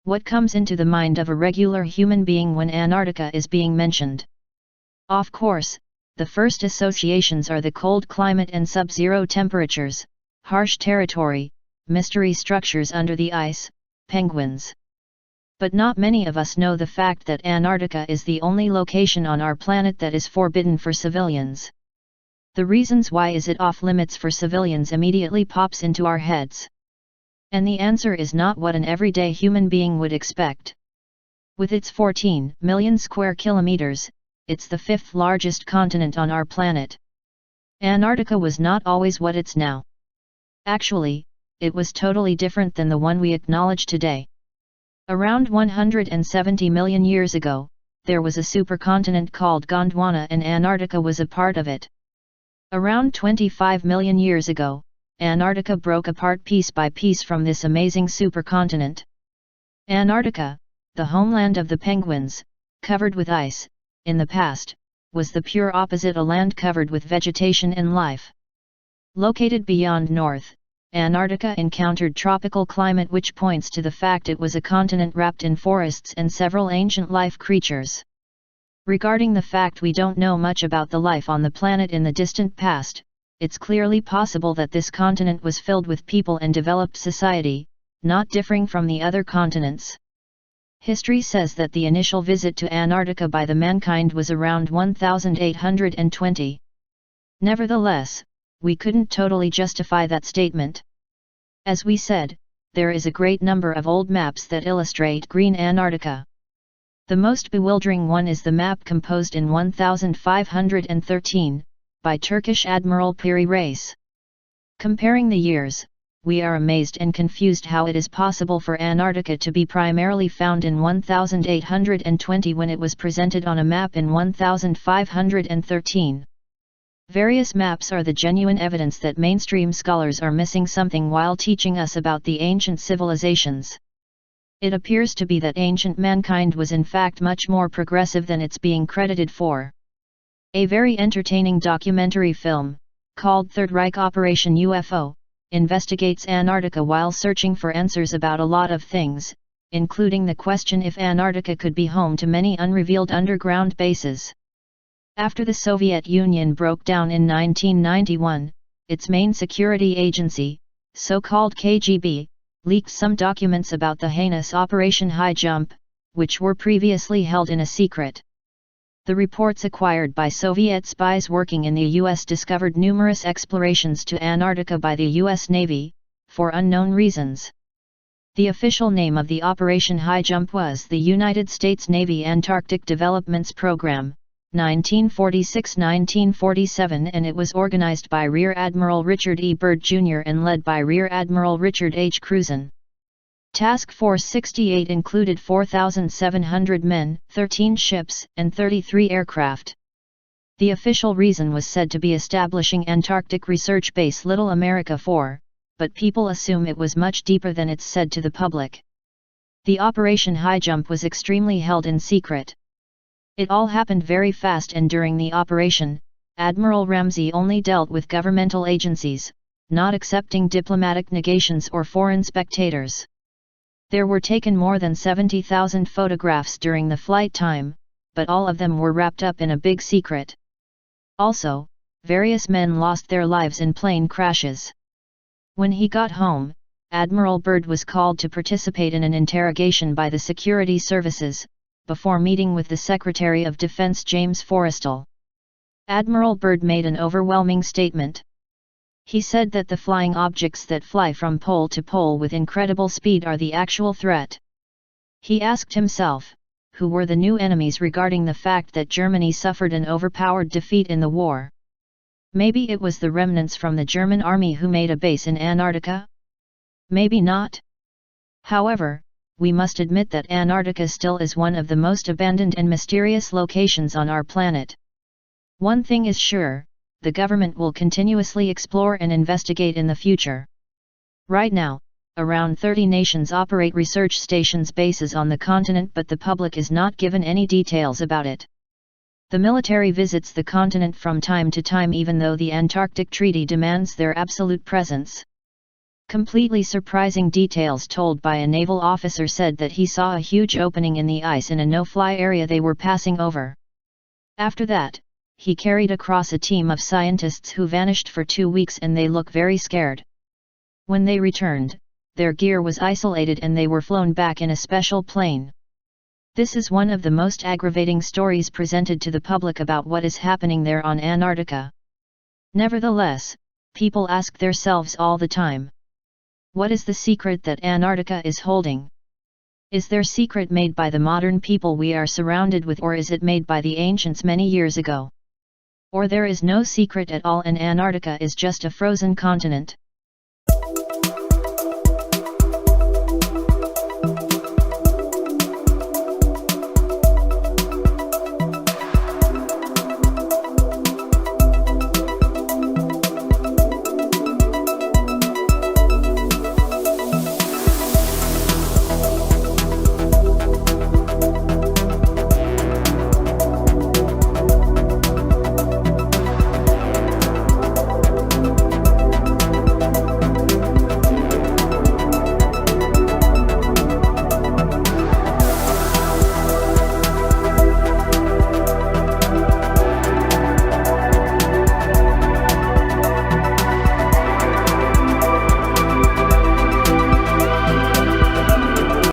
What comes into the mind of a regular human being when Antarctica is being mentioned? Of course, the first associations are the cold climate and sub-zero temperatures, harsh territory, mystery structures under the ice, penguins. But not many of us know the fact that Antarctica is the only location on our planet that is forbidden for civilians. The reasons why is it off limits for civilians immediately pops into our heads. And the answer is not what an everyday human being would expect. With its 14 million square kilometers, it's the fifth largest continent on our planet. Antarctica was not always what it's now. Actually, it was totally different than the one we acknowledge today. Around 170 million years ago, there was a supercontinent called Gondwana and Antarctica was a part of it. Around 25 million years ago, Antarctica broke apart piece by piece from this amazing supercontinent. Antarctica, the homeland of the penguins, covered with ice, in the past, was the pure opposite, a land covered with vegetation and life. Located beyond north, Antarctica encountered tropical climate, which points to the fact it was a continent wrapped in forests and several ancient life creatures. Regarding the fact we don't know much about the life on the planet in the distant past, it's clearly possible that this continent was filled with people and developed society, not differing from the other continents. History says that the initial visit to Antarctica by the mankind was around 1820. Nevertheless, we couldn't totally justify that statement. As we said, there is a great number of old maps that illustrate green Antarctica. The most bewildering one is the map composed in 1513, by Turkish Admiral Piri Reis. Comparing the years, we are amazed and confused how it is possible for Antarctica to be primarily found in 1820 when it was presented on a map in 1513. Various maps are the genuine evidence that mainstream scholars are missing something while teaching us about the ancient civilizations. It appears to be that ancient mankind was in fact much more progressive than it's being credited for. A very entertaining documentary film, called Third Reich Operation UFO, investigates Antarctica while searching for answers about a lot of things, including the question if Antarctica could be home to many unrevealed underground bases. After the Soviet Union broke down in 1991, its main security agency, so-called KGB, leaked some documents about the heinous Operation High Jump, which were previously held in a secret. The reports acquired by Soviet spies working in the U.S. discovered numerous explorations to Antarctica by the U.S. Navy, for unknown reasons. The official name of the Operation High Jump was the United States Navy Antarctic Developments Program, 1946–1947, and it was organized by Rear Admiral Richard E. Byrd Jr. and led by Rear Admiral Richard H. Cruzen. Task Force 68 included 4,700 men, 13 ships, and 33 aircraft. The official reason was said to be establishing Antarctic Research Base Little America 4, but people assume it was much deeper than it's said to the public. The Operation High Jump was extremely held in secret. It all happened very fast, and during the operation, Admiral Ramsey only dealt with governmental agencies, not accepting diplomatic negations or foreign spectators. There were taken more than 70,000 photographs during the flight time, but all of them were wrapped up in a big secret. Also, various men lost their lives in plane crashes. When he got home, Admiral Byrd was called to participate in an interrogation by the security services, before meeting with the Secretary of Defense James Forrestal. Admiral Byrd made an overwhelming statement. He said that the flying objects that fly from pole to pole with incredible speed are the actual threat. He asked himself, who were the new enemies regarding the fact that Germany suffered an overpowered defeat in the war? Maybe it was the remnants from the German army who made a base in Antarctica? Maybe not. However, we must admit that Antarctica still is one of the most abandoned and mysterious locations on our planet. One thing is sure, the government will continuously explore and investigate in the future. Right now, around 30 nations operate research stations bases on the continent, but the public is not given any details about it. The military visits the continent from time to time, even though the Antarctic Treaty demands their absolute presence. Completely surprising details told by a naval officer said that he saw a huge opening in the ice in a no-fly area they were passing over. After that, he carried across a team of scientists who vanished for 2 weeks and they look very scared. When they returned, their gear was isolated and they were flown back in a special plane. This is one of the most aggravating stories presented to the public about what is happening there on Antarctica. Nevertheless, people ask themselves all the time, what is the secret that Antarctica is holding? Is their secret made by the modern people we are surrounded with, or is it made by the ancients many years ago? Or there is no secret at all and Antarctica is just a frozen continent?